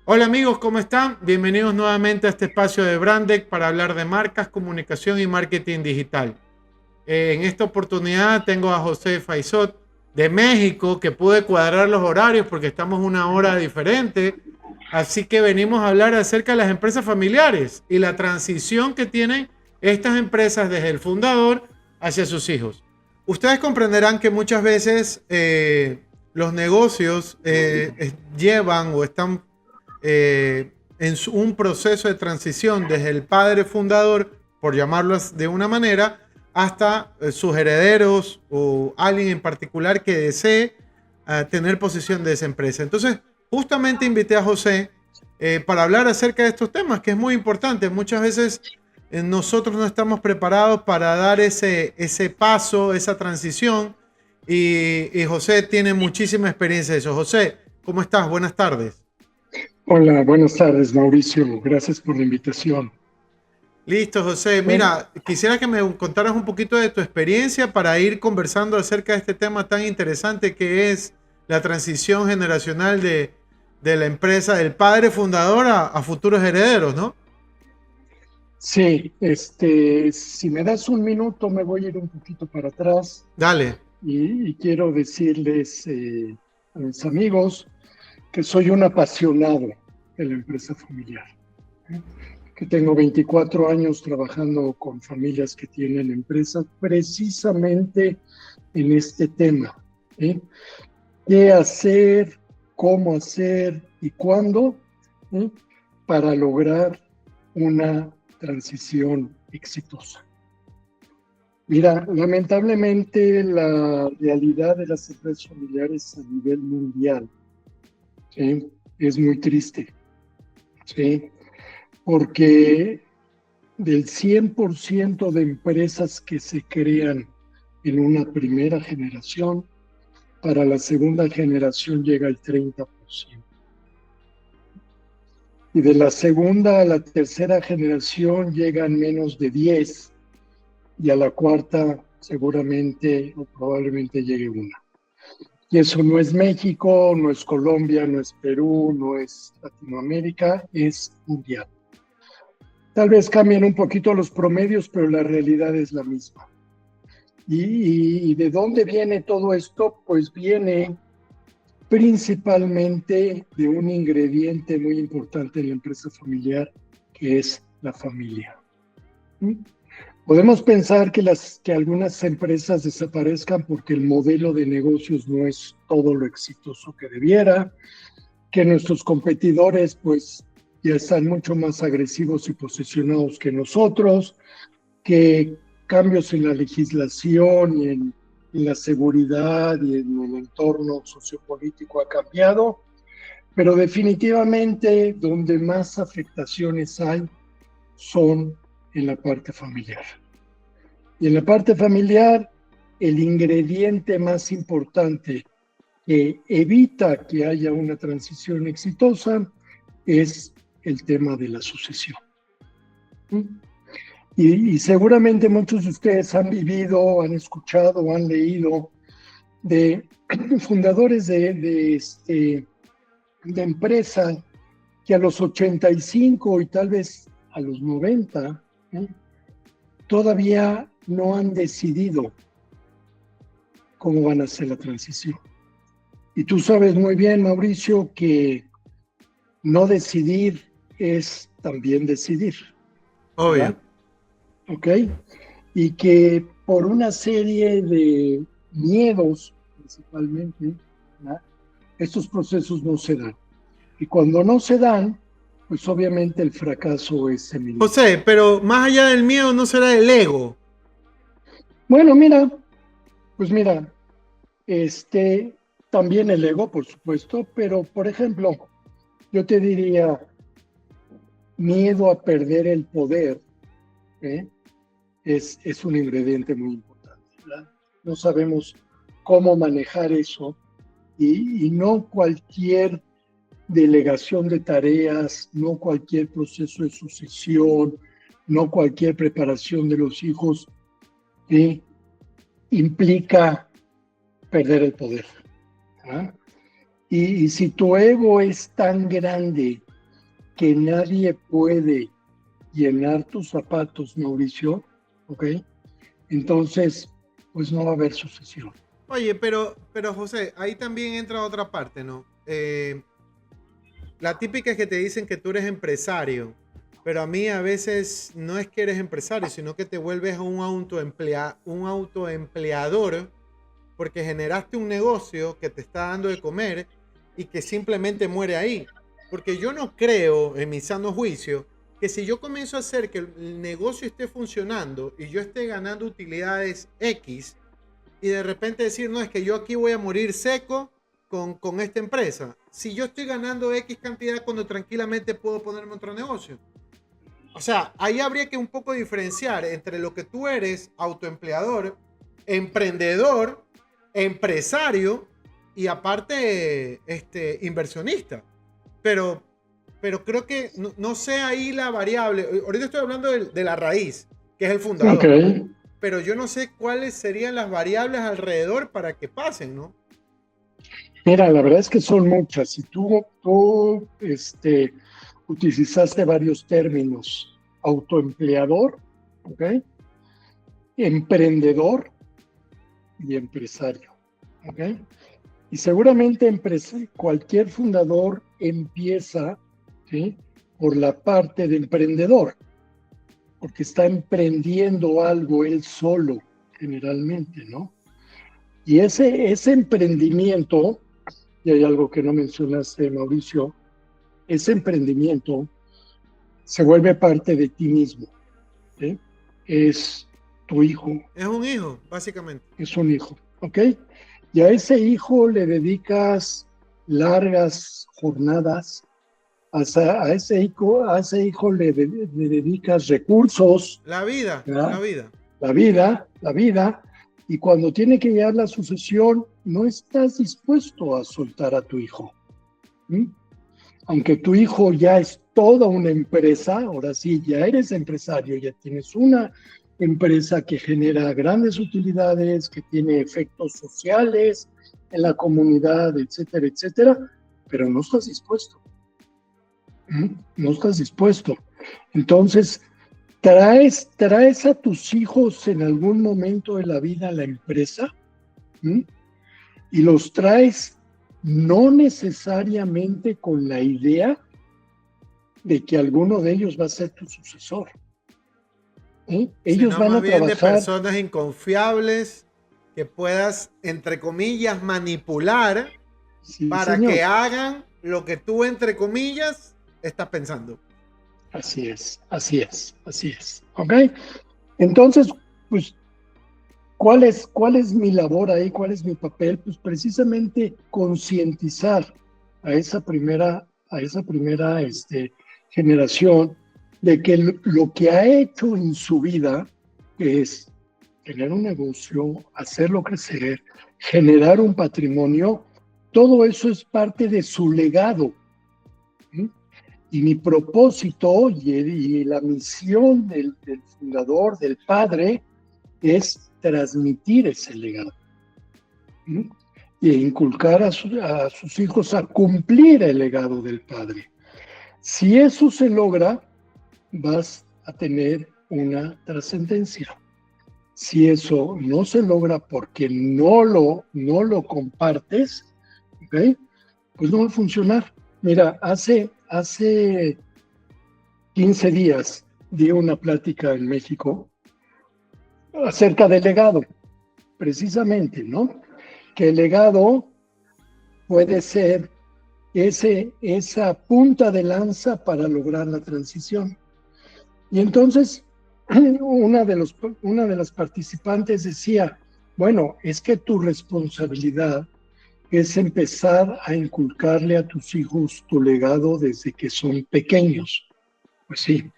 Hola amigos, ¿cómo están? Bienvenidos nuevamente a este espacio de Brandec para hablar de marcas, comunicación y marketing digital. En esta oportunidad tengo a José Faisot de México, que pude cuadrar los horarios porque estamos una hora diferente. Así que venimos a hablar acerca de las empresas familiares y la transición que tienen estas empresas desde el fundador hacia sus hijos. Ustedes comprenderán que muchas veces los negocios llevan o están un proceso de transición desde el padre fundador, por llamarlo de una manera, hasta sus herederos o alguien en particular que desee tener posesión de esa empresa. Entonces, justamente invité a José para hablar acerca de estos temas, que es muy importante. Muchas veces nosotros no estamos preparados para dar ese paso, esa transición, y José tiene muchísima experiencia de eso. José, ¿cómo estás? Buenas tardes. Hola, buenas tardes, Mauricio. Gracias por la invitación. Listo, José. Bueno, Mira, quisiera que me contaras un poquito de tu experiencia para ir conversando acerca de este tema tan interesante que es la transición generacional de la empresa, del padre fundador a futuros herederos, ¿no? sí, si me das un minuto, me voy a ir un poquito para atrás Dale. y quiero decirles a mis amigos que soy un apasionado de la empresa familiar, ¿eh? Que tengo 24 años trabajando con familias que tienen empresas precisamente en este tema, ¿eh? ¿Qué hacer, cómo hacer y cuándo? ¿Eh? Para lograr una transición exitosa. Mira, lamentablemente la realidad de las empresas familiares a nivel mundial, ¿sí?, es muy triste, ¿sí? Porque del 100% de empresas que se crean en una primera generación, para la segunda generación llega el 30%. Y de la segunda a la tercera generación llegan menos de 10, y a la cuarta seguramente o probablemente llegue una. Y eso no es México, no es Colombia, no es Perú, no es Latinoamérica, es mundial. Tal vez cambien un poquito los promedios, pero la realidad es la misma. ¿Y de dónde viene todo esto? Pues viene principalmente de un ingrediente muy importante en la empresa familiar, que es la familia. Podemos pensar que algunas empresas desaparezcan porque el modelo de negocios no es todo lo exitoso que debiera, que nuestros competidores pues ya están mucho más agresivos y posicionados que nosotros, que cambios en la legislación y en la seguridad y en el entorno sociopolítico ha cambiado, pero definitivamente donde más afectaciones hay son en la parte familiar. Y en la parte familiar, el ingrediente más importante que evita que haya una transición exitosa es el tema de la sucesión. Y seguramente muchos de ustedes han vivido, han escuchado, han leído de fundadores de empresa que a los 85 y tal vez a los 90, ¿eh?, todavía no han decidido cómo van a hacer la transición. Y tú sabes muy bien, Mauricio, que no decidir es también decidir, Obvio. ¿verdad? ¿Ok? Y que por una serie de miedos, principalmente, ¿verdad?, estos procesos no se dan. Y cuando no se dan, pues obviamente el fracaso es eminente. José, pero más allá del miedo, ¿no será el ego? Bueno, mira, pues mira, también el ego, por supuesto, pero por ejemplo, yo te diría, miedo a perder el poder, ¿eh?, es un ingrediente muy importante, ¿verdad? No sabemos cómo manejar eso y no cualquier delegación de tareas, no cualquier proceso de sucesión, no cualquier preparación de los hijos, ¿sí?, implica perder el poder, ¿ah? Y si tu ego es tan grande que nadie puede llenar tus zapatos, Mauricio, ¿ok? Entonces, pues no va a haber sucesión. Oye, pero José, ahí también entra otra parte, ¿no? La típica es que te dicen que tú eres empresario, pero a mí a veces no es que eres empresario, sino que te vuelves un autoempleador porque generaste un negocio que te está dando de comer y que simplemente muere ahí. Porque yo no creo, en mi sano juicio, que si yo comienzo a hacer que el negocio esté funcionando y yo esté ganando utilidades X, y de repente decir, no, es que yo aquí voy a morir seco con esta empresa. Si yo estoy ganando X cantidad cuando tranquilamente puedo ponerme otro negocio. O sea, ahí habría que un poco diferenciar entre lo que tú eres, autoempleador, emprendedor, empresario y aparte inversionista. Pero creo que no sé ahí la variable. Ahorita estoy hablando de la raíz, que es el fundador. Okay. Pero yo no sé cuáles serían las variables alrededor para que pasen, ¿no? Mira, la verdad es que son muchas. Y tú utilizaste varios términos. Autoempleador, ¿ok? Emprendedor y empresario, ¿ok? Y seguramente cualquier fundador empieza, ¿sí?, por la parte de emprendedor, porque está emprendiendo algo él solo, generalmente, ¿no? Y ese emprendimiento, y hay algo que no mencionaste, Mauricio, ese emprendimiento se vuelve parte de ti mismo, ¿sí? Es tu hijo. Es un hijo, básicamente. Es un hijo, ¿ok? Y a ese hijo le dedicas largas jornadas, a ese hijo le dedicas recursos. La vida, ¿verdad? la vida. Y cuando tiene que llegar la sucesión, no estás dispuesto a soltar a tu hijo. ¿Mm? Aunque tu hijo ya es toda una empresa, ahora sí, ya eres empresario, ya tienes una empresa que genera grandes utilidades, que tiene efectos sociales en la comunidad, etcétera, etcétera, pero no estás dispuesto. No estás dispuesto. Entonces, traes a tus hijos en algún momento de la vida a la empresa, y los traes no necesariamente con la idea de que alguno de ellos va a ser tu sucesor. Ellos sino van más a bien trabajar de personas inconfiables que puedas, entre comillas, manipular para señor. que hagan lo que tú, entre comillas, estás pensando. Así es. ¿Ok? Entonces, pues, ¿cuál es mi labor ahí? ¿Cuál es mi papel? Pues precisamente concientizar a esa primera generación de que lo que ha hecho en su vida, que es tener un negocio, hacerlo crecer, generar un patrimonio, todo eso es parte de su legado. Y mi propósito y la misión del fundador, del padre, es transmitir ese legado. Y inculcar a sus hijos a cumplir el legado del padre. Si eso se logra, vas a tener una trascendencia. Si eso no se logra porque no lo compartes, ¿okay?, pues no va a funcionar. Mira, hace 15 días di una plática en México acerca del legado, precisamente, ¿no? Que el legado puede ser esa punta de lanza para lograr la transición. Y entonces una de las participantes decía, bueno, es que tu responsabilidad es empezar a inculcarle a tus hijos tu legado desde que son pequeños. Pues sí,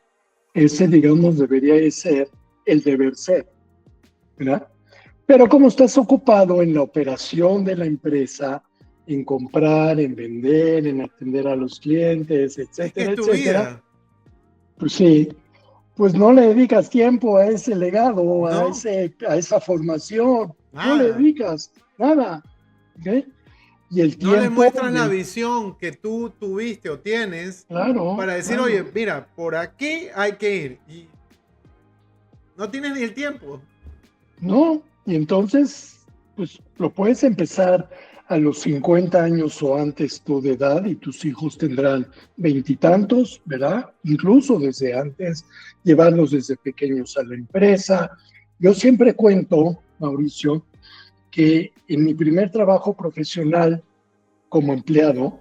ese, digamos, debería ser el deber ser, ¿verdad? Pero como estás ocupado en la operación de la empresa, en comprar, en vender, en atender a los clientes, etcétera, etcétera, pues sí, pues no le dedicas tiempo a ese legado, no, a esa formación, nada. No le dedicas nada, ¿okay? y el No le tiempo... muestras la visión que tú tuviste o tienes Claro, para decir, claro. oye, mira, por aquí hay que ir. Y no tienes ni el tiempo. No, y entonces, pues lo puedes empezar a los 50 años o antes tú de edad y tus hijos tendrán veintitantos, ¿verdad? Incluso desde antes, llevarlos desde pequeños a la empresa. Yo siempre cuento, Mauricio, que en mi primer trabajo profesional como empleado,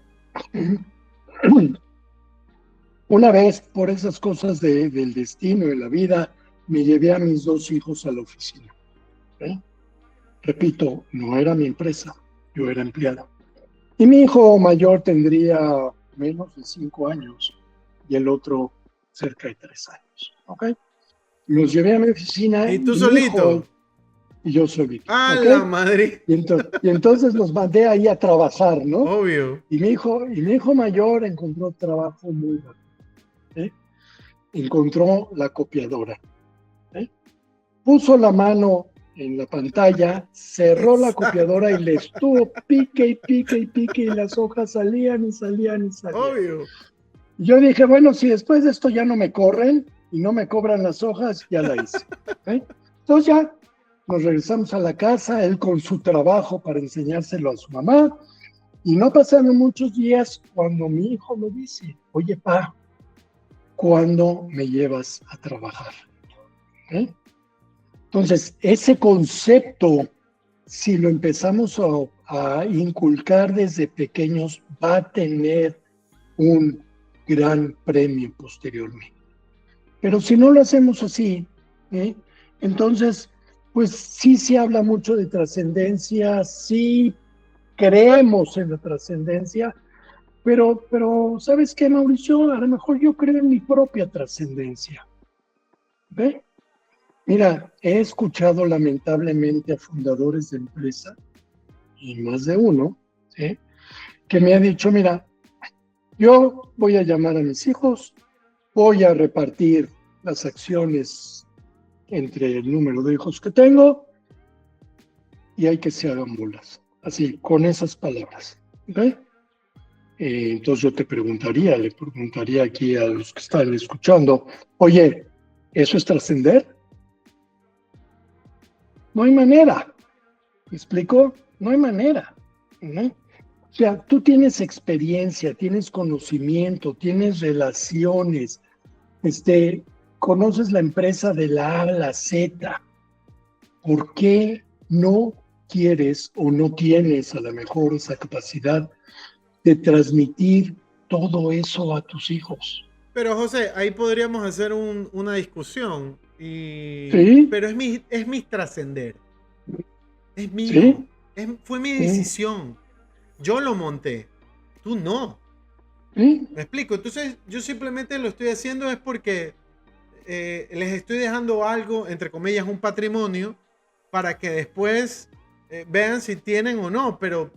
una vez por esas cosas del destino, de la vida, me llevé a mis dos hijos a la oficina. ¿Eh? Repito, no era mi empresa, yo era empleado. Y mi hijo mayor tendría menos de 5 años y el otro cerca de 3 años. ¿Ok? Los llevé a mi oficina Y tú y mi hijo solito. y yo solito. A ¿Ok? la madre. Y entonces los mandé ahí a trabajar, ¿no? Obvio. Y mi hijo mayor encontró trabajo muy rápido. ¿Eh? Encontró la copiadora. ¿Eh? Puso la mano en la pantalla, cerró la Exacto. copiadora y le estuvo pique y pique y pique y las hojas salían y salían y salían. Obvio. Y yo dije, bueno, si después de esto ya no me corren y no me cobran las hojas, ya la hice. ¿Eh? Entonces ya nos regresamos a la casa, él con su trabajo para enseñárselo a su mamá. Y no pasaron muchos días cuando mi hijo me dice, oye, pa, ¿cuándo me llevas a trabajar? ¿Eh? Entonces, ese concepto, si lo empezamos a inculcar desde pequeños, va a tener un gran premio posteriormente. Pero si no lo hacemos así, ¿eh? Entonces, pues sí se habla mucho de trascendencia, sí creemos en la trascendencia, pero ¿sabes qué, Mauricio? A lo mejor yo creo en mi propia trascendencia. ¿Ve? Mira, he escuchado lamentablemente a fundadores de empresa, y más de uno, ¿sí? Que me ha dicho, mira, yo voy a llamar a mis hijos, voy a repartir las acciones entre el número de hijos que tengo y hay que se hagan bolas. Así, con esas palabras. ¿Ok? Entonces yo le preguntaría aquí a los que están escuchando, oye, ¿eso es trascender? No hay manera. ¿Me explico? No hay manera. ¿No? O sea, tú tienes experiencia, tienes conocimiento, tienes relaciones, conoces la empresa de la A a la Z. ¿Por qué no quieres o no tienes a lo mejor esa capacidad de transmitir todo eso a tus hijos? Pero José, ahí podríamos hacer una discusión. Sí, Pero es mi trascender. Es mío. sí, Fue mi sí, decisión. Yo lo monté. Tú no. sí, ¿Me explico? Entonces yo simplemente lo estoy haciendo es porque les estoy dejando algo, entre comillas, un patrimonio, para que después vean si tienen o no. Pero,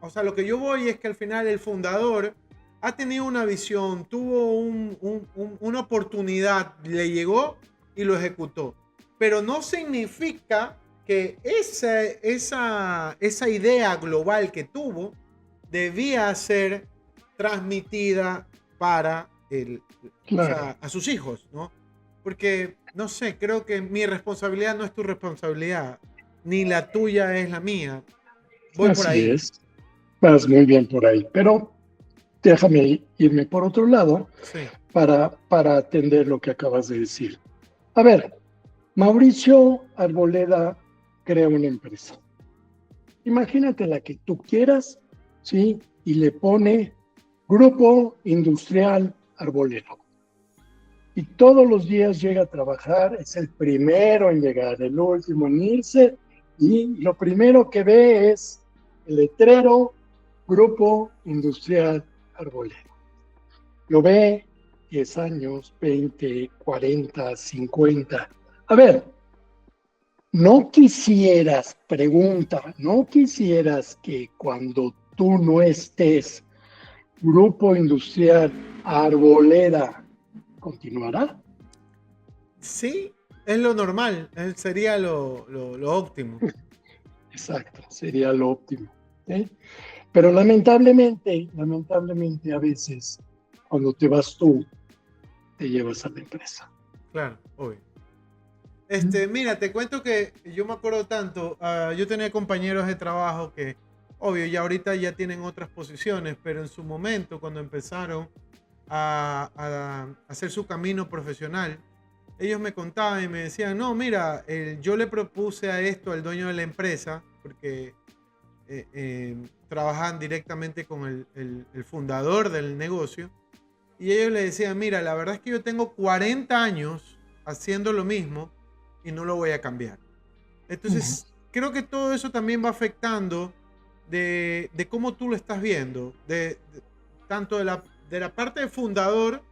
o sea, lo que yo voy es que al final el fundador ha tenido una visión, tuvo una oportunidad, le llegó y lo ejecutó. Pero no significa que esa idea global que tuvo debía ser transmitida para o claro. sea, a sus hijos, ¿no? Porque, no sé, creo que mi responsabilidad no es tu responsabilidad, ni la tuya es la mía. Voy por Así ahí. es. Vas muy bien por ahí. Pero déjame irme por otro lado Sí. para atender lo que acabas de decir. A ver, Mauricio Arboleda crea una empresa. Imagínate la que tú quieras, ¿sí? Y le pone Grupo Industrial Arboleda. Y todos los días llega a trabajar, es el primero en llegar, el último en irse, y lo primero que ve es el letrero Grupo Industrial Arboleda. Lo ve 10 años, 20, 40, 50. A ver, no quisieras que cuando tú no estés, Grupo Industrial Arboleda continuará. Sí, es lo normal, sería lo óptimo. Exacto, sería lo óptimo. ¿sí? Pero lamentablemente a veces, cuando te vas tú, te llevas a la empresa. Claro, obvio. ¿Mm? Mira, te cuento que yo me acuerdo tanto, yo tenía compañeros de trabajo que, obvio, ya ahorita ya tienen otras posiciones, pero en su momento, cuando empezaron a hacer su camino profesional, ellos me contaban y me decían, no, mira, yo le propuse a esto al dueño de la empresa, porque trabajan directamente con el fundador del negocio, y ellos le decían, mira, la verdad es que yo tengo 40 años haciendo lo mismo y no lo voy a cambiar. Entonces, creo que todo eso también va afectando de cómo tú lo estás viendo, tanto de la parte de fundador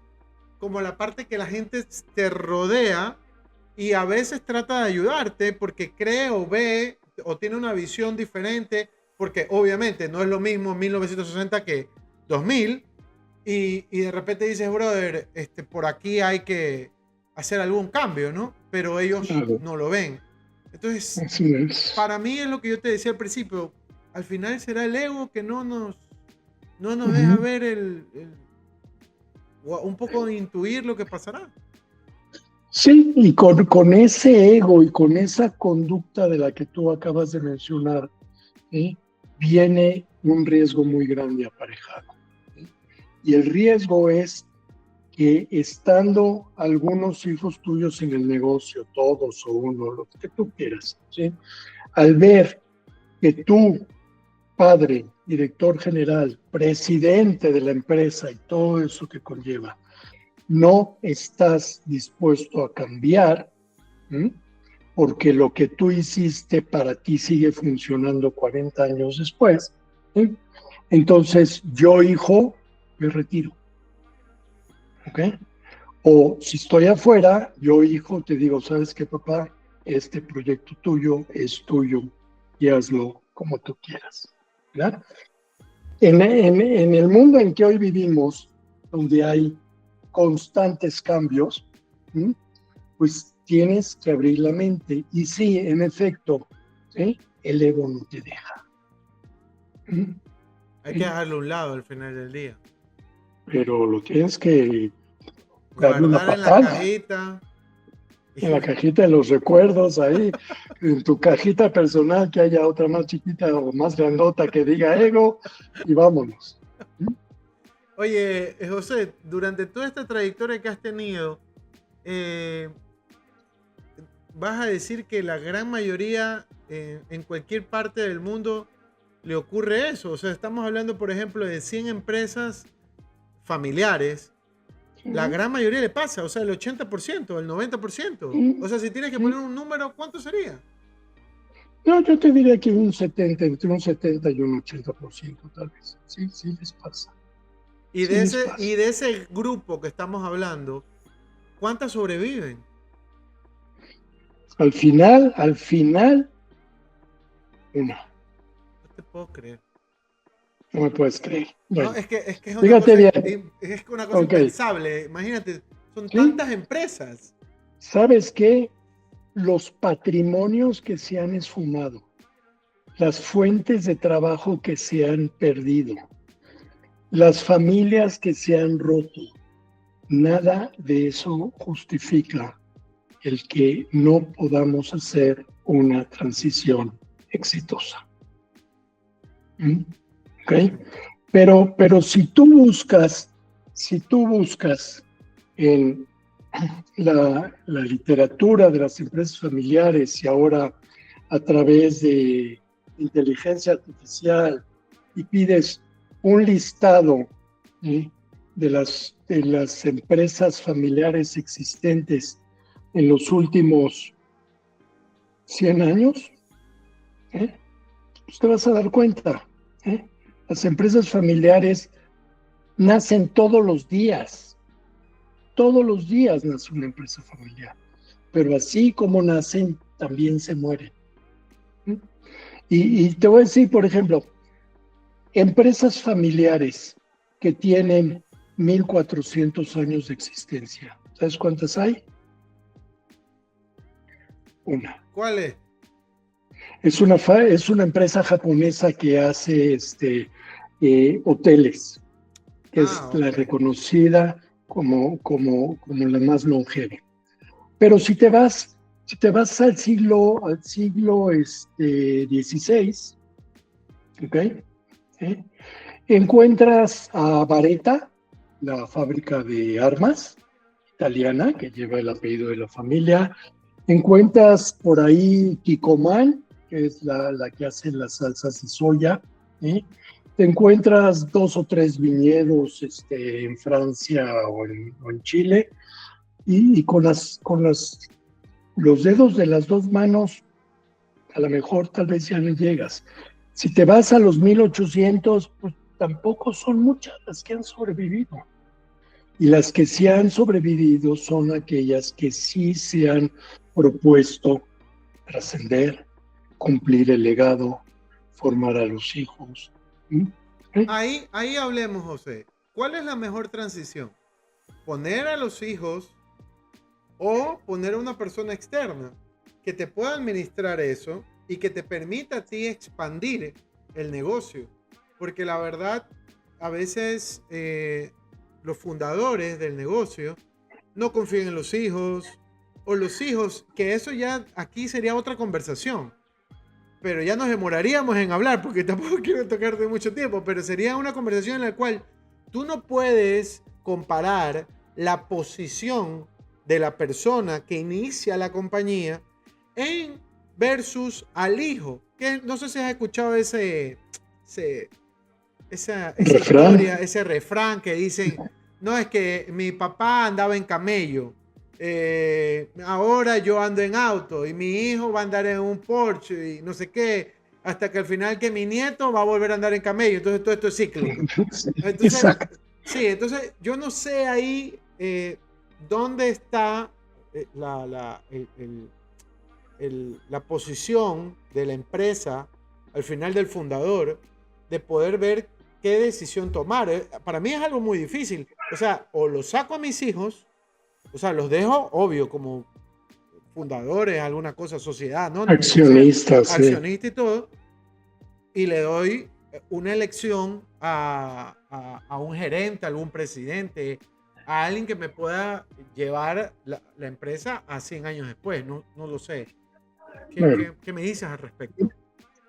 como la parte que la gente te rodea y a veces trata de ayudarte porque cree o ve o tiene una visión diferente, porque obviamente no es lo mismo 1960 que 2000 y de repente dices, brother, por aquí hay que hacer algún cambio, ¿no? Pero ellos Claro, no lo ven. Entonces, así es. para mí es lo que yo te decía al principio, al final será el ego que no nos deja Ujú. ver o un poco intuir lo que pasará. Sí, y con ese ego y con esa conducta de la que tú acabas de mencionar, ¿sí? Viene un riesgo muy grande aparejado. ¿Sí? Y el riesgo es que estando algunos hijos tuyos en el negocio, todos o uno, lo que tú quieras, ¿sí? Al ver que tú, padre, director general, presidente de la empresa y todo eso que conlleva, no estás dispuesto a cambiar, ¿sí? Porque lo que tú hiciste para ti sigue funcionando 40 años después, ¿sí? Entonces yo, hijo, me retiro, ¿ok? O si estoy afuera, yo, hijo, te digo, ¿sabes qué, papá? Este proyecto tuyo es tuyo y hazlo como tú quieras, ¿verdad? En el mundo en que hoy vivimos, donde hay constantes cambios, ¿sí? Pues tienes que abrir la mente. Y sí, en efecto, ¿sí? El ego no te deja. Hay que ¿Sí? dejarlo a un lado al final del día. Pero lo tienes que darle una Guardar en la patada cajita. en la cajita de los recuerdos, ahí, en tu cajita personal, que haya otra más chiquita o más grandota que diga ego, y vámonos. Oye, José, durante toda esta trayectoria que has tenido, eh, vas a decir que la gran mayoría en cualquier parte del mundo le ocurre eso. O sea, estamos hablando, por ejemplo, de 100 empresas familiares. La gran mayoría le pasa, o sea, el 80%, el 90%. O sea, si tienes que poner un número, ¿cuánto sería? No, yo te diría que un 70, entre un 70 y un 80% tal vez. Sí, sí les pasa. Sí les Y pasa. de ese grupo que estamos hablando, ¿cuántas sobreviven? Al final, una. No te puedo creer. No me puedes creer. No, Bueno, es que fíjate bien. es una cosa Ok. impensable. Imagínate, son ¿Sí? tantas empresas. ¿Sabes qué? Los patrimonios que se han esfumado, las fuentes de trabajo que se han perdido, las familias que se han roto, nada de eso justifica el que no podamos hacer una transición exitosa. ¿Mm? ¿Ok? Pero si tú buscas en la literatura de las empresas familiares y ahora a través de inteligencia artificial y pides un listado, ¿sí? De las empresas familiares existentes en los últimos 100 años, ¿eh? Pues te vas a dar cuenta. ¿Eh? Las empresas familiares nacen todos los días nace una empresa familiar, pero así como nacen, también se mueren. ¿Eh? Y te voy a decir, por ejemplo, empresas familiares que tienen 1400 años de existencia. ¿Sabes cuántas hay? Una. ¿Cuál es? Es una empresa japonesa que hace hoteles, que es la Ok. reconocida como la más longeva. Pero si te vas al siglo XVI, ¿ok? ¿Eh? Encuentras a Vareta, la fábrica de armas italiana, que lleva el apellido de la familia. Encuentras por ahí Kikkoman, que es la que hace las salsas de soya. ¿Sí? Te encuentras dos o tres viñedos en Francia o en Chile, y los dedos de las dos manos, a lo mejor tal vez ya no llegas. Si te vas a los 1800, pues tampoco son muchas las que han sobrevivido. Y las que sí han sobrevivido son aquellas que sí se han propuesto trascender, cumplir el legado, formar a los hijos. ¿Mm? ¿Eh? Ahí hablemos, José. ¿Cuál es la mejor transición? ¿Poner a los hijos o poner a una persona externa que te pueda administrar eso y que te permita a ti expandir el negocio? Porque la verdad, a veces los fundadores del negocio no confían en los hijos, o los hijos, que eso ya aquí sería otra conversación, pero ya nos demoraríamos en hablar porque tampoco quiero tocarte mucho tiempo, pero sería una conversación en la cual tú no puedes comparar la posición de la persona que inicia la compañía en versus al hijo, que no sé si has escuchado ese esa Refrán. historia, ese refrán que dicen, no, es que mi papá andaba en camello, ahora yo ando en auto y mi hijo va a andar en un Porsche y no sé qué, hasta que al final que mi nieto va a volver a andar en camello, entonces todo esto es cíclico. Entonces, Exacto. sí, entonces yo no sé ahí dónde está la posición de la empresa al final del fundador de poder ver qué decisión tomar. Para mí es algo muy difícil. O sea, o los saco a mis hijos, o sea, los dejo, obvio, como fundadores, alguna cosa, sociedad anónima, lo que sea, Accionistas, sí. accionista y todo, y le doy una elección a un gerente, a algún presidente, a alguien que me pueda llevar la empresa a 100 años después. No, no lo sé. Bueno, ¿Qué me dices al respecto?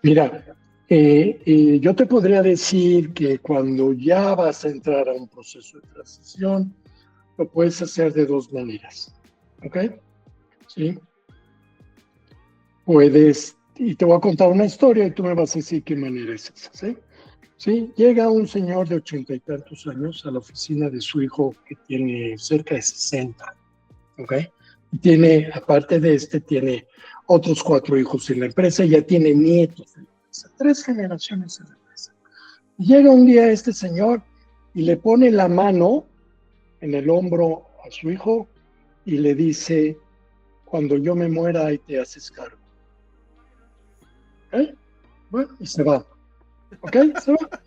mira, yo te podría decir que cuando ya vas a entrar a un proceso de transición, lo puedes hacer de dos maneras. ¿Ok? ¿Sí? Puedes, y te voy a contar una historia y tú me vas a decir qué manera es esa. ¿Sí? ¿Sí? Llega un señor de 80 y tantos años a la oficina de su hijo que tiene cerca de 60. ¿Ok? Y tiene, aparte de tiene otros 4 hijos en la empresa y ya tiene nietos en la empresa, 3 generaciones en la empresa. Y llega un día este señor y le pone la mano en el hombro a su hijo y le dice, cuando yo me muera, ahí te haces cargo. ¿Eh? Bueno, y se va. ¿Ok? Se va.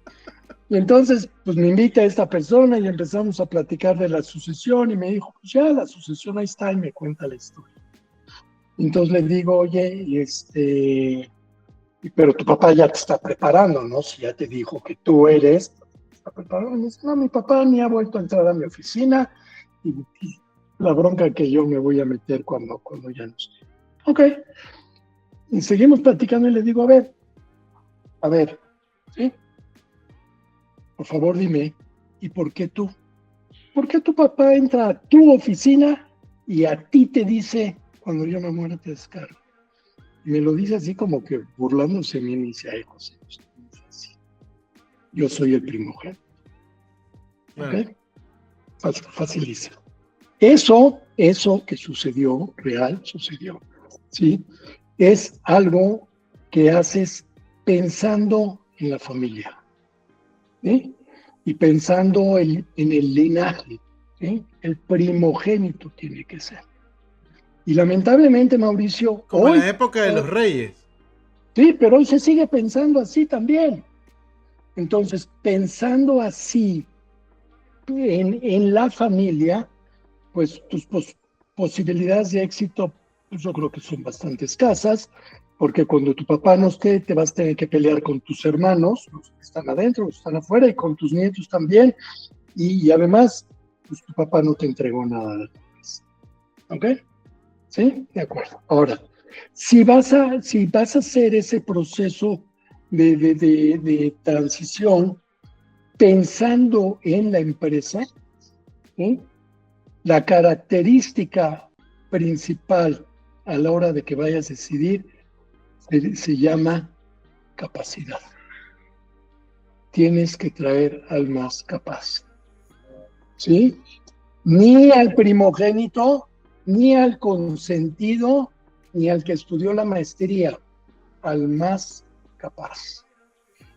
Y entonces, pues me invita a esta persona y empezamos a platicar de la sucesión y me dijo, pues ya la sucesión ahí está y me cuenta la historia. Entonces le digo, oye, pero tu papá ya te está preparando, ¿no? Si ya te dijo que tú eres, te está preparando. Me dice, no, mi papá ni ha vuelto a entrar a mi oficina y la bronca que yo me voy a meter cuando ya no esté. Ok. Y seguimos platicando y le digo, a ver, ¿sí? Por favor dime, ¿y por qué tú? ¿Por qué tu papá entra a tu oficina y a ti te dice, cuando yo me muera te descargo? Y me lo dice así como que burlándose de mí, me dice, ay, José, no es muy fácil. Yo soy el primogénito. ¿Ok? Claro. Facilísimo. Eso que sucedió, real, sucedió. ¿Sí? Es algo que haces pensando en la familia. ¿Sí? Y pensando en el linaje. ¿Sí? El primogénito tiene que ser. Y lamentablemente, Mauricio, Como en la hoy, época de los reyes. sí, pero hoy se sigue pensando así también. Entonces, pensando así en la familia, pues tus posibilidades de éxito pues yo creo que son bastante escasas, porque cuando tu papá no esté, te vas a tener que pelear con tus hermanos, los que están adentro, los que están afuera, y con tus nietos también, y además, pues tu papá no te entregó nada. ¿Ok? ¿Sí? De acuerdo. Ahora, si vas a hacer ese proceso de transición pensando en la empresa, ¿sí? La característica principal a la hora de que vayas a decidir se llama capacidad. Tienes que traer al más capaz. ¿Sí? Ni al primogénito, ni al consentido, ni al que estudió la maestría, al más capaz.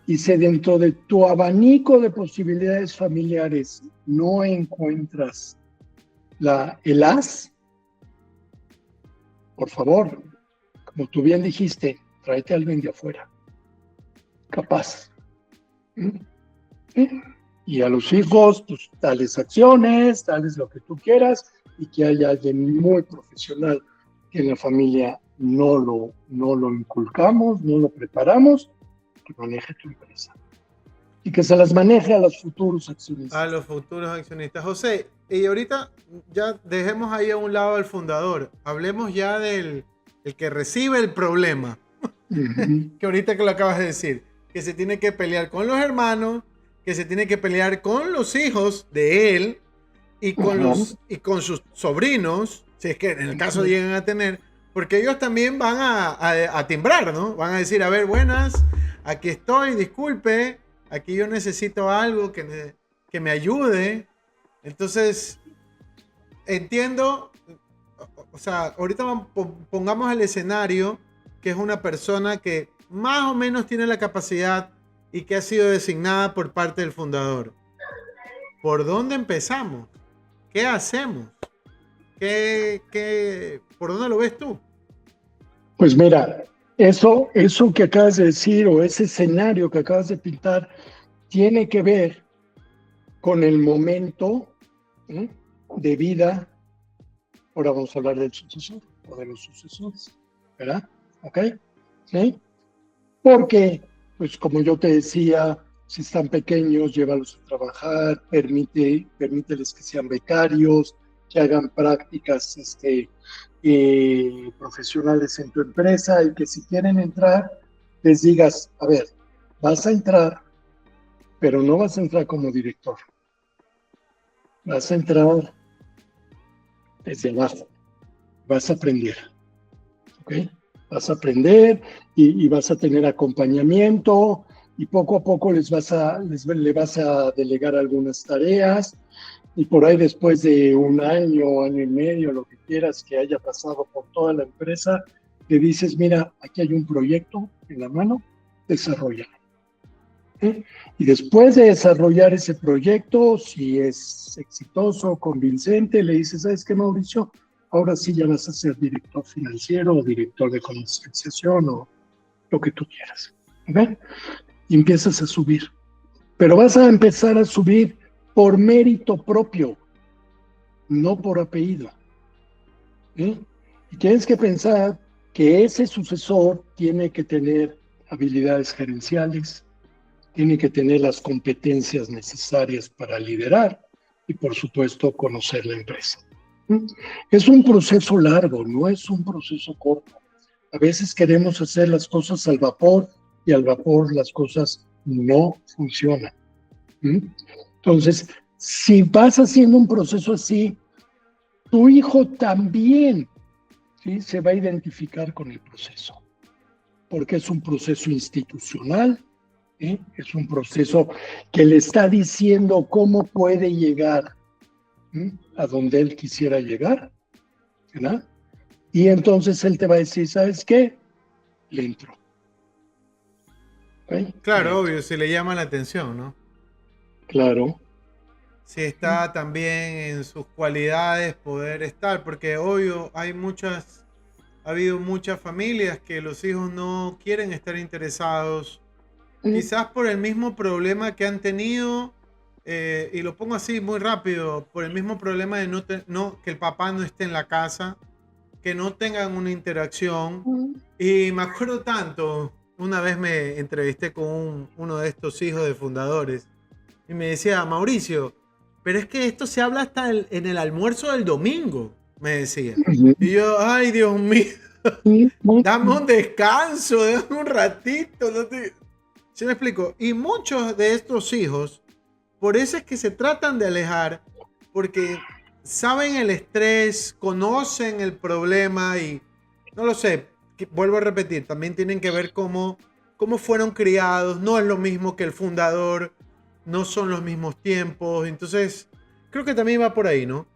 Y si dentro de tu abanico de posibilidades familiares no encuentras el as, por favor, como tú bien dijiste, tráete a alguien de afuera, capaz. ¿Sí? Y a los hijos, pues dales acciones, dales lo que tú quieras, y que haya alguien muy profesional que en la familia no lo inculcamos, no lo preparamos, que maneje tu empresa. Y que se las maneje a los futuros accionistas. A los futuros accionistas. José, y ahorita ya dejemos ahí a un lado al fundador. Hablemos ya del el que recibe el problema. Que ahorita que lo acabas de decir, que se tiene que pelear con los hermanos, que se tiene que pelear con los hijos de él y con sus sobrinos, si es que en el caso llegan a tener, porque ellos también van a timbrar, ¿no? Van a decir, a ver, buenas, aquí estoy, disculpe, aquí yo necesito algo que me ayude. Entonces, entiendo, o sea, ahorita pongamos el escenario que es una persona que más o menos tiene la capacidad y que ha sido designada por parte del fundador. ¿Por dónde empezamos? ¿Qué hacemos? ¿Por dónde lo ves tú? Pues mira, eso que acabas de decir o ese escenario que acabas de pintar tiene que ver con el momento de vida. Ahora vamos a hablar del sucesor o de los sucesores, ¿verdad? ¿Ok? ¿Sí? Porque, pues como yo te decía, si están pequeños, llévalos a trabajar, permíteles que sean becarios, que hagan prácticas profesionales en tu empresa y que si quieren entrar, les digas, a ver, vas a entrar, pero no vas a entrar como director. Vas a entrar desde abajo. Vas a aprender. ¿Ok? Vas a aprender y vas a tener acompañamiento y poco a poco le vas a delegar algunas tareas y por ahí después de un año, año y medio, lo que quieras que haya pasado por toda la empresa, le dices, mira, aquí hay un proyecto en la mano, desarrolla. Y después de desarrollar ese proyecto, si es exitoso, convincente, le dices, ¿sabes qué, Mauricio? Ahora sí ya vas a ser director financiero o director de comercialización o lo que tú quieras. ¿Okay? Y empiezas a subir. Pero vas a empezar a subir por mérito propio, no por apellido. Y tienes que pensar que ese sucesor tiene que tener habilidades gerenciales, tiene que tener las competencias necesarias para liderar y, por supuesto, conocer la empresa. Es un proceso largo, no es un proceso corto. A veces queremos hacer las cosas al vapor y al vapor las cosas no funcionan. Entonces, si vas haciendo un proceso así, tu hijo también, ¿sí?, se va a identificar con el proceso, porque es un proceso institucional, ¿sí? Es un proceso que le está diciendo cómo puede llegar a donde él quisiera llegar, ¿verdad? Y entonces él te va a decir, ¿sabes qué? Le entro. ¿Okay? Claro, obvio, si le llama la atención, ¿no? Claro. Si está también en sus cualidades poder estar, porque obvio ha habido muchas familias que los hijos no quieren estar interesados, quizás por el mismo problema que han tenido, y lo pongo así muy rápido, por el mismo problema de que el papá no esté en la casa, que no tengan una interacción. Y me acuerdo tanto, una vez me entrevisté con uno de estos hijos de fundadores y me decía, Mauricio, pero es que esto se habla hasta en el almuerzo del domingo, me decía. Y yo, ay, Dios mío, dame un descanso, dame un ratito. No te... ¿Sí me explico? Y muchos de estos hijos, por eso es que se tratan de alejar, porque saben el estrés, conocen el problema y, no lo sé, vuelvo a repetir, también tienen que ver cómo fueron criados, no es lo mismo que el fundador, no son los mismos tiempos, entonces creo que también va por ahí, ¿no?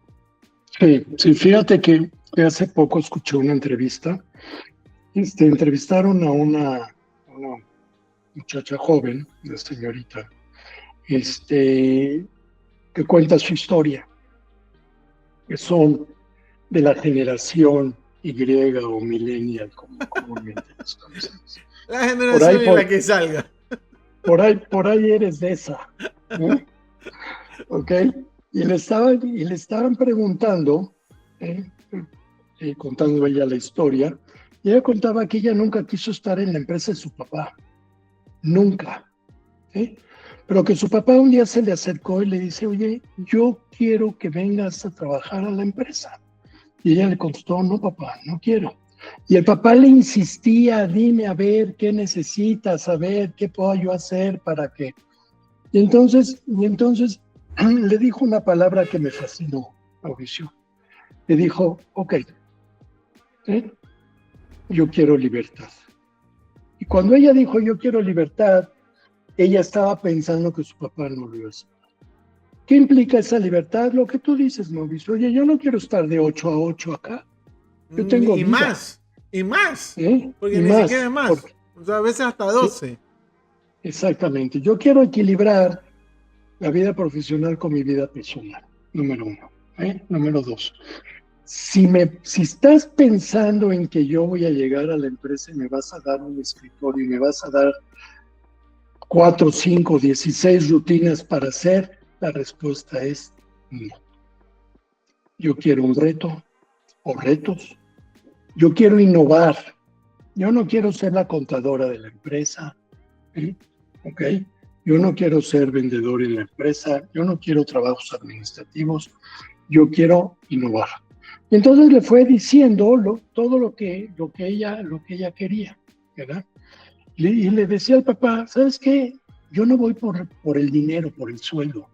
Sí, fíjate que hace poco escuché una entrevista, entrevistaron a una muchacha joven, una señorita, que cuenta su historia, que son de la generación Y o millennial, como comúnmente los conocemos. La generación en la que salga. Por ahí eres de esa, ¿eh? ¿Ok? Y le estaban preguntando, contando ella la historia, y ella contaba que ella nunca quiso estar en la empresa de su papá, nunca, ¿sí? Pero que su papá un día se le acercó y le dice, oye, yo quiero que vengas a trabajar a la empresa. Y ella le contestó, no papá, no quiero. Y el papá le insistía, dime a ver qué necesitas, a ver qué puedo yo hacer para que... Y entonces le dijo una palabra que me fascinó, Mauricio. Le dijo, ok, yo quiero libertad. Y cuando ella dijo, yo quiero libertad, ella estaba pensando que su papá no lo iba a hacer. ¿Qué implica esa libertad? Lo que tú dices, Mauricio. Oye, yo no quiero estar de 8 a 8 acá. Yo tengo y vida. Más. Porque y ni más, siquiera es más. porque, o sea, a veces hasta 12. Exactamente. Yo quiero equilibrar la vida profesional con mi vida personal. Número 1. Número 2. Si estás pensando en que yo voy a llegar a la empresa y me vas a dar un escritorio y me vas a dar 4, 5, 16 rutinas para hacer, la respuesta es no. Yo quiero un reto o retos. Yo quiero innovar. Yo no quiero ser la contadora de la empresa. ¿Ok? Yo no quiero ser vendedor en la empresa. Yo no quiero trabajos administrativos. Yo quiero innovar. Y entonces le fue diciendo todo lo que ella quería, ¿verdad? Y le decía al papá, ¿sabes qué? Yo no voy por el dinero, por el sueldo.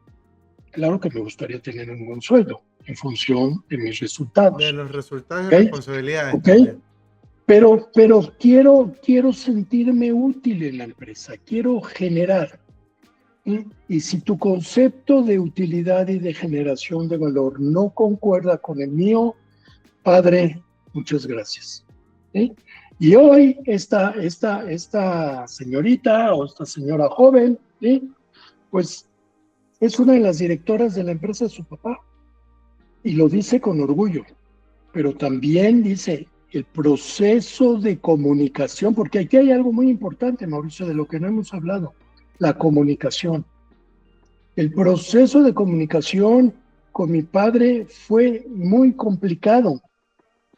Claro que me gustaría tener un buen sueldo en función de mis resultados. De los resultados y ¿Okay? responsabilidades. ¿Okay? Pero quiero sentirme útil en la empresa, quiero generar. Y si tu concepto de utilidad y de generación de valor no concuerda con el mío, padre, muchas gracias. ¿Sí? Y hoy esta señorita o esta señora joven, ¿sí? Pues es una de las directoras de la empresa de su papá y lo dice con orgullo, pero también dice el proceso de comunicación, porque aquí hay algo muy importante, Mauricio, de lo que no hemos hablado, la comunicación. El proceso de comunicación con mi padre fue muy complicado.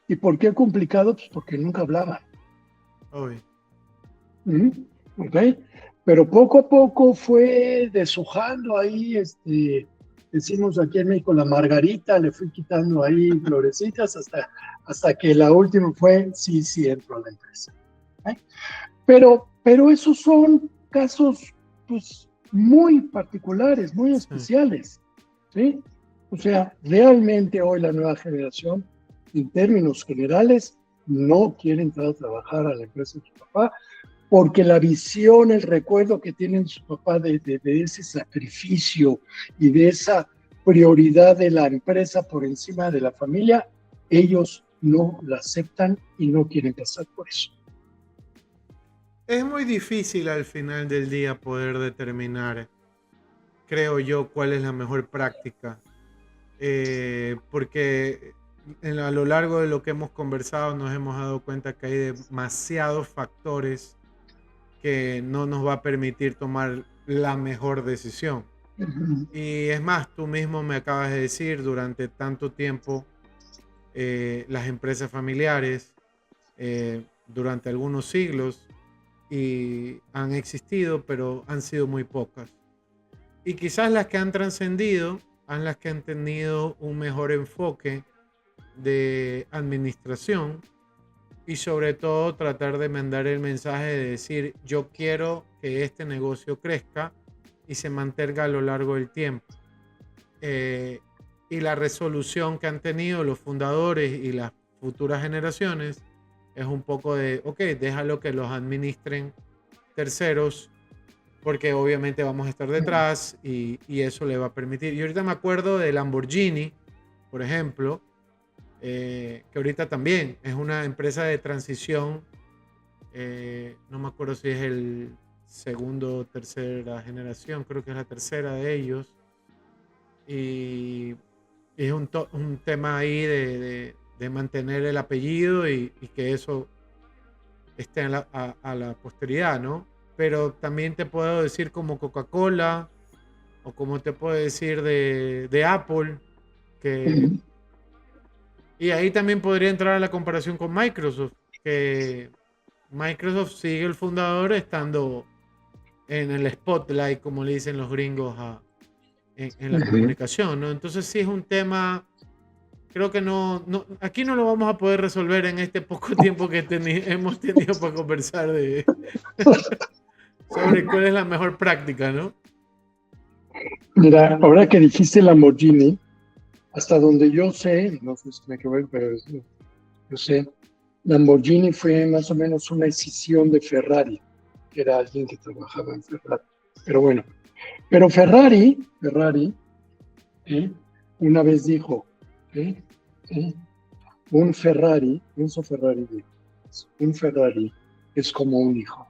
¿Y por qué complicado? Pues porque nunca hablaba. ¿Okay? Pero poco a poco fue deshojando ahí, decimos aquí en México, la margarita, le fui quitando ahí florecitas hasta que la última fue, sí, entro a la empresa. Pero esos son casos, pues, muy particulares, muy especiales, ¿sí? O sea, realmente hoy la nueva generación, en términos generales, no quiere entrar a trabajar a la empresa de su papá, porque la visión, el recuerdo que tienen su papá de ese sacrificio y de esa prioridad de la empresa por encima de la familia, ellos no la aceptan y no quieren pasar por eso. Es muy difícil al final del día poder determinar, creo yo, cuál es la mejor práctica. Porque a lo largo de lo que hemos conversado nos hemos dado cuenta que hay demasiados factores que no nos va a permitir tomar la mejor decisión. Y es más, tú mismo me acabas de decir, durante tanto tiempo las empresas familiares durante algunos siglos y han existido, pero han sido muy pocas. Y quizás las que han trascendido han las que han tenido un mejor enfoque de administración y sobre todo tratar de mandar el mensaje de decir yo quiero que este negocio crezca y se mantenga a lo largo del tiempo. Y la resolución que han tenido los fundadores y las futuras generaciones es un poco de, ok, déjalo que los administren terceros, porque obviamente vamos a estar detrás y eso le va a permitir. Y ahorita me acuerdo de Lamborghini, por ejemplo, que ahorita también es una empresa de transición, no me acuerdo si es el segundo o tercera generación, creo que es la tercera de ellos, y es un tema ahí de mantener el apellido y que eso esté a la posteridad, ¿no? Pero también te puedo decir como Coca-Cola o como te puedo decir de Apple, que... Y ahí también podría entrar a la comparación con Microsoft, que Microsoft sigue el fundador estando en el spotlight, como le dicen los gringos en la comunicación, ¿no? Entonces sí es un tema, creo que aquí no lo vamos a poder resolver en este poco tiempo que hemos tenido para conversar sobre cuál es la mejor práctica, ¿no? Mira, ahora que dijiste Lamborghini, hasta donde yo sé, no sé si me equivoco, pero yo sé, Lamborghini fue más o menos una escisión de Ferrari, que era alguien que trabajaba en Ferrari. Pero bueno, pero Ferrari, una vez dijo, un Ferrari es como un hijo.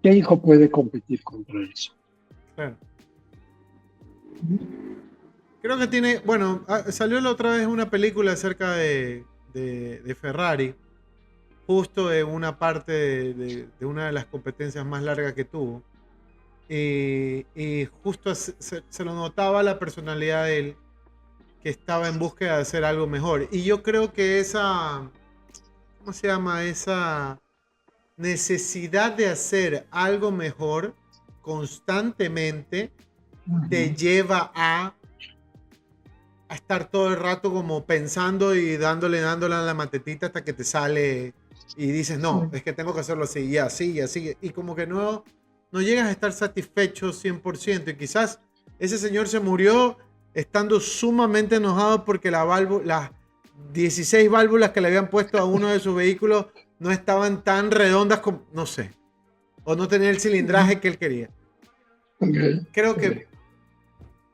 ¿Qué hijo puede competir contra eso? Claro. Creo que tiene, bueno, salió la otra vez una película acerca de Ferrari, justo de una parte de una de las competencias más largas que tuvo. Y justo se lo notaba la personalidad de él, que estaba en búsqueda de hacer algo mejor. Y yo creo que esa, ¿cómo se llama? Esa necesidad de hacer algo mejor constantemente te lleva a estar todo el rato como pensando y dándole a la matetita hasta que te sale y dices, no, es que tengo que hacerlo así, y así, y así. Y como que no llegas a estar satisfecho 100%. Y quizás ese señor se murió estando sumamente enojado porque las 16 válvulas que le habían puesto a uno de sus vehículos no estaban tan redondas como, no sé, o no tenía el cilindraje que él quería. Creo que,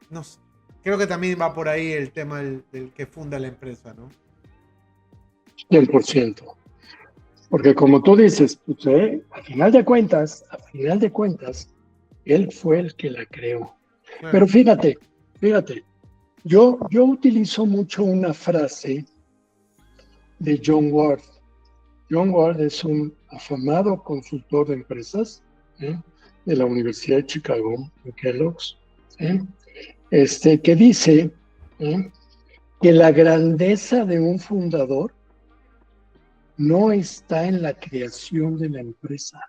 no sé, creo que también va por ahí el tema del que funda la empresa, ¿no? 100%. Porque como tú dices, pues, a final de cuentas, él fue el que la creó. Claro. Pero fíjate, yo utilizo mucho una frase de John Ward. John Ward es un afamado consultor de empresas de la Universidad de Chicago, de Kellogg's, que dice que la grandeza de un fundador no está en la creación de la empresa,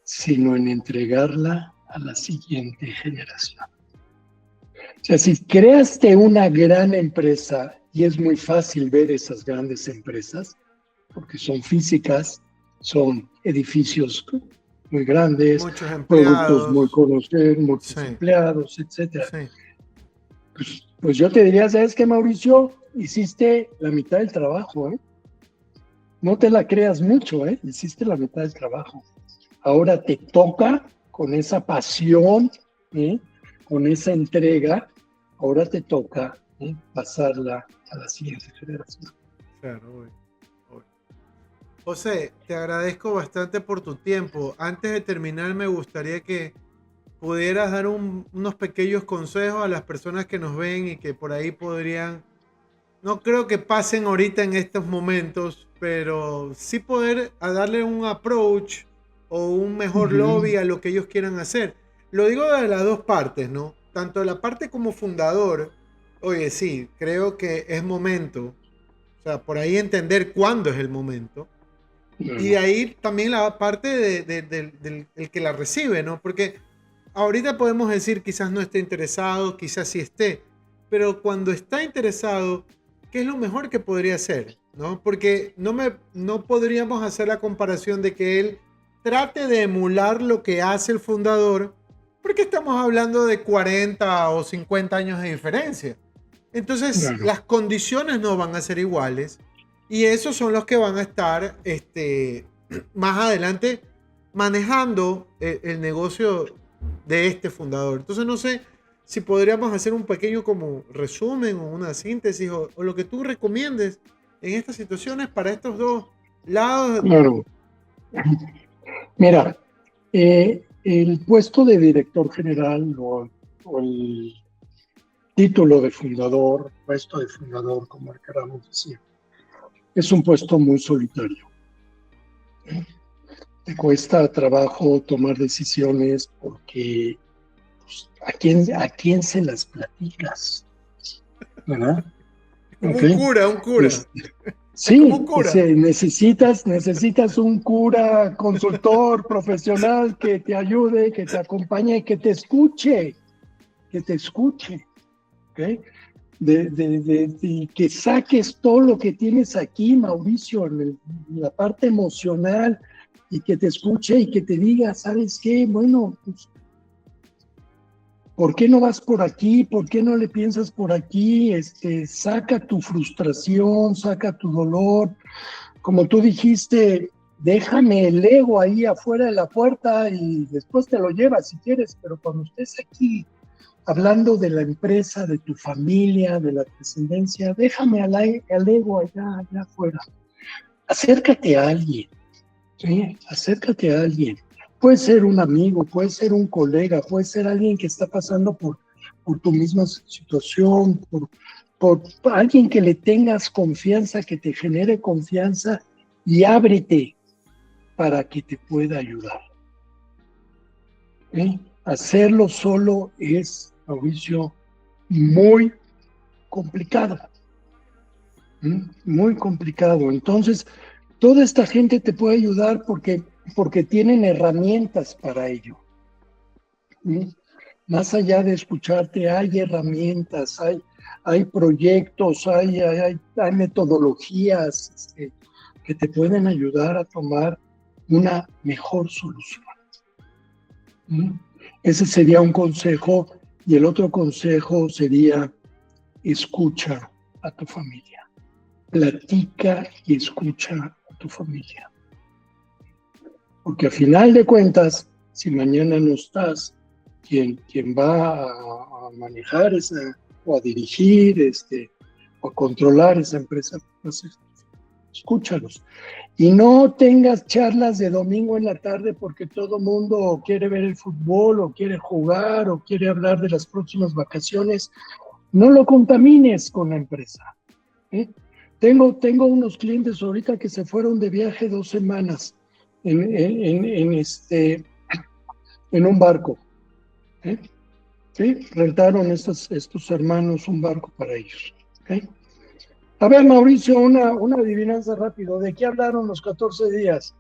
sino en entregarla a la siguiente generación. O sea, si creaste una gran empresa, y es muy fácil ver esas grandes empresas, porque son físicas, son edificios muy grandes, productos muy conocidos, muchos empleados, etc. Sí. Pues yo te diría, ¿sabes qué, Mauricio? Hiciste la mitad del trabajo, ¿eh? No te la creas mucho, ¿eh? Hiciste la mitad del trabajo. Ahora te toca, con esa pasión, con esa entrega, ahora te toca pasarla a la siguiente generación. Claro, obvio. José, te agradezco bastante por tu tiempo. Antes de terminar, me gustaría que pudieras dar unos pequeños consejos a las personas que nos ven y que por ahí podrían, no creo que pasen ahorita en estos momentos, pero sí poder darle un approach o un mejor lobby a lo que ellos quieran hacer. Lo digo de las dos partes, ¿no? Tanto de la parte como fundador, Oye, sí, creo que es momento, o sea, por ahí entender cuándo es el momento. Y de Claro, ahí también la parte del el que la recibe, ¿no? Porque ahorita podemos decir quizás no esté interesado, quizás sí esté, pero cuando está interesado, ¿qué es lo mejor que podría hacer? ¿No? Porque no podríamos hacer la comparación de que él trate de emular lo que hace el fundador, porque estamos hablando de 40 o 50 años de diferencia. Entonces, claro. las condiciones no van a ser iguales y esos son los que van a estar más adelante manejando el negocio de este fundador. Entonces, no sé si podríamos hacer un pequeño como resumen o una síntesis o lo que tú recomiendes en estas situaciones para estos dos lados. Claro. Mira, el puesto de director general o el título de fundador, puesto de fundador, como queramos decir, es un puesto muy solitario. Te cuesta trabajo tomar decisiones porque pues, a quién se las platicas? ¿Verdad? Como Ok. un cura, un cura. Es- Es como un sí, cura. necesitas un cura, consultor, profesional que te ayude, que te acompañe y que te escuche. ¿Ok? Y que saques todo lo que tienes aquí, Mauricio, en la parte emocional, y que te escuche y que te diga, ¿sabes qué? Bueno, pues, ¿por qué no vas por aquí? ¿Por qué no le piensas por aquí? Saca tu frustración, saca tu dolor. Como tú dijiste, déjame el ego ahí afuera de la puerta y después te lo llevas si quieres, pero cuando estés aquí hablando de la empresa, de tu familia, de la trascendencia, déjame al ego allá afuera. Acércate a alguien, ¿sí? Acércate a alguien. Puede ser un amigo, puede ser un colega, puede ser alguien que está pasando por tu misma situación, por alguien que le tengas confianza, que te genere confianza y ábrete para que te pueda ayudar. ¿Sí? Hacerlo solo es, Mauricio, muy complicado, muy complicado. Entonces, toda esta gente te puede ayudar porque tienen herramientas para ello. ¿Sí? Más allá de escucharte, hay herramientas, hay proyectos, hay metodologías que te pueden ayudar a tomar una mejor solución. ¿Sí? Ese sería un consejo y el otro consejo sería escucha a tu familia. Platica y escucha a tu familia. Porque a final de cuentas, si mañana no estás, quien va a manejar esa, o a dirigir, o a controlar esa empresa, pues escúchalos. Y no tengas charlas de domingo en la tarde porque todo mundo quiere ver el fútbol o quiere jugar o quiere hablar de las próximas vacaciones. No lo contamines con la empresa. ¿Eh? Tengo unos clientes ahorita que se fueron de viaje 2 semanas en un barco. ¿Eh? ¿Sí? Rentaron estos hermanos un barco para ellos. ¿Okay? A ver, Mauricio, una adivinanza rápido. ¿De qué hablaron los 14 días?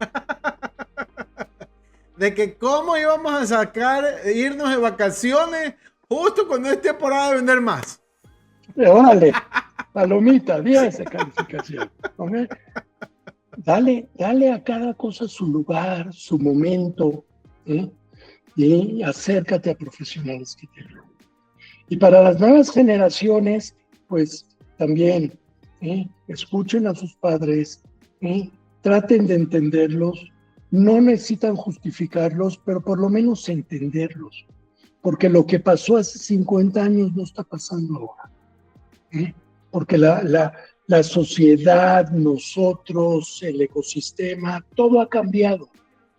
De que cómo íbamos a sacar, irnos de vacaciones justo cuando es temporada de vender más. Órale, palomita, 10 de calificación. ¿Okay? Dale a cada cosa su lugar, su momento, ¿eh? Y acércate a profesionales que te ayuden. Y para las nuevas generaciones, pues también escuchen a sus padres, traten de entenderlos, no necesitan justificarlos, pero por lo menos entenderlos, porque lo que pasó hace 50 años no está pasando ahora, ¿eh? Porque la sociedad, nosotros, el ecosistema, todo ha cambiado.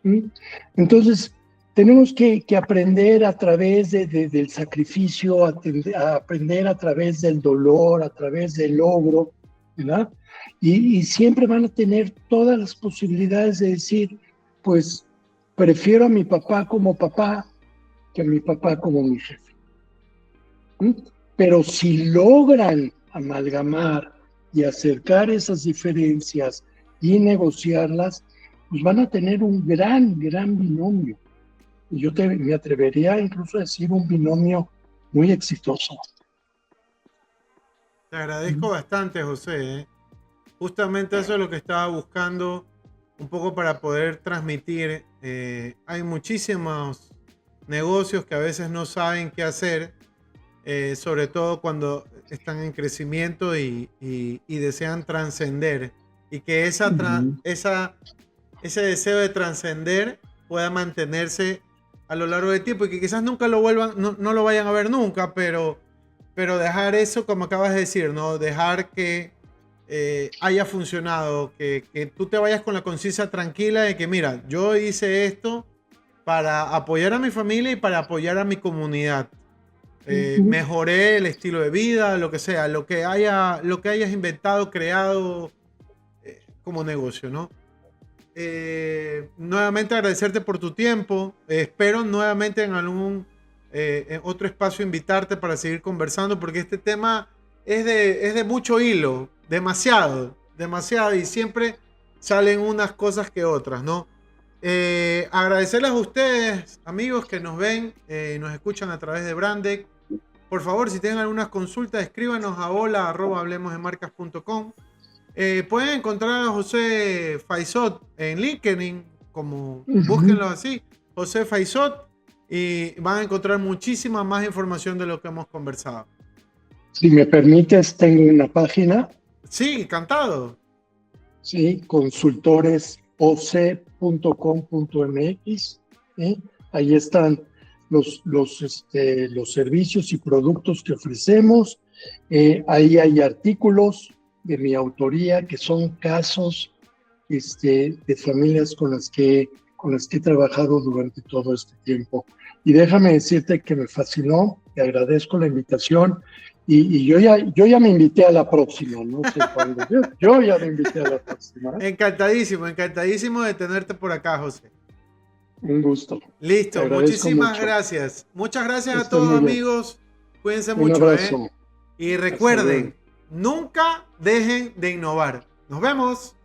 ¿Sí? Entonces, tenemos que aprender a través del sacrificio, a aprender a través del dolor, a través del logro, ¿verdad? Y siempre van a tener todas las posibilidades de decir, pues, prefiero a mi papá como papá que a mi papá como mi jefe. ¿Sí? Pero si logran amalgamar y acercar esas diferencias y negociarlas, pues van a tener un gran binomio. Y yo me atrevería incluso a decir un binomio muy exitoso. Te agradezco bastante, José, ¿eh? Justamente eso es lo que estaba buscando un poco para poder transmitir. Hay muchísimos negocios que a veces no saben qué hacer, sobre todo cuando están en crecimiento y desean trascender. Y que ese deseo de trascender pueda mantenerse a lo largo del tiempo y que quizás nunca lo vuelvan, no lo vayan a ver nunca, pero dejar eso, como acabas de decir, ¿no? Dejar que haya funcionado, que tú te vayas con la conciencia tranquila de que, mira, yo hice esto para apoyar a mi familia y para apoyar a mi comunidad. Mejoré el estilo de vida, lo que sea, lo que hayas inventado, creado como negocio, ¿no? Nuevamente agradecerte por tu tiempo. Espero nuevamente en otro espacio invitarte para seguir conversando, porque este tema es de mucho hilo, demasiado, y siempre salen unas cosas que otras, ¿no? Agradecerles a ustedes, amigos, que nos ven y nos escuchan a través de Brandec. Por favor, si tienen algunas consultas, escríbanos a hola@hablemosdemarcas.com. Pueden encontrar a José Faisot en LinkedIn, búsquenlo así, José Faisot, y van a encontrar muchísima más información de lo que hemos conversado. Si me permites, tengo una página. Sí, encantado. Sí, consultoresoc.com.mx. Ahí están los servicios y productos que ofrecemos. Ahí hay artículos de mi autoría que son casos de familias con las que he trabajado durante todo este tiempo. Y déjame decirte que me fascinó, te agradezco la invitación y yo ya me invité a la próxima, no sé cuándo. Yo ya me invité a la próxima. Encantadísimo de tenerte por acá, José. Un gusto. Listo, muchísimas gracias. Muchas gracias a todos, amigos. Cuídense mucho. Un abrazo. Y recuerden, nunca dejen de innovar. Nos vemos.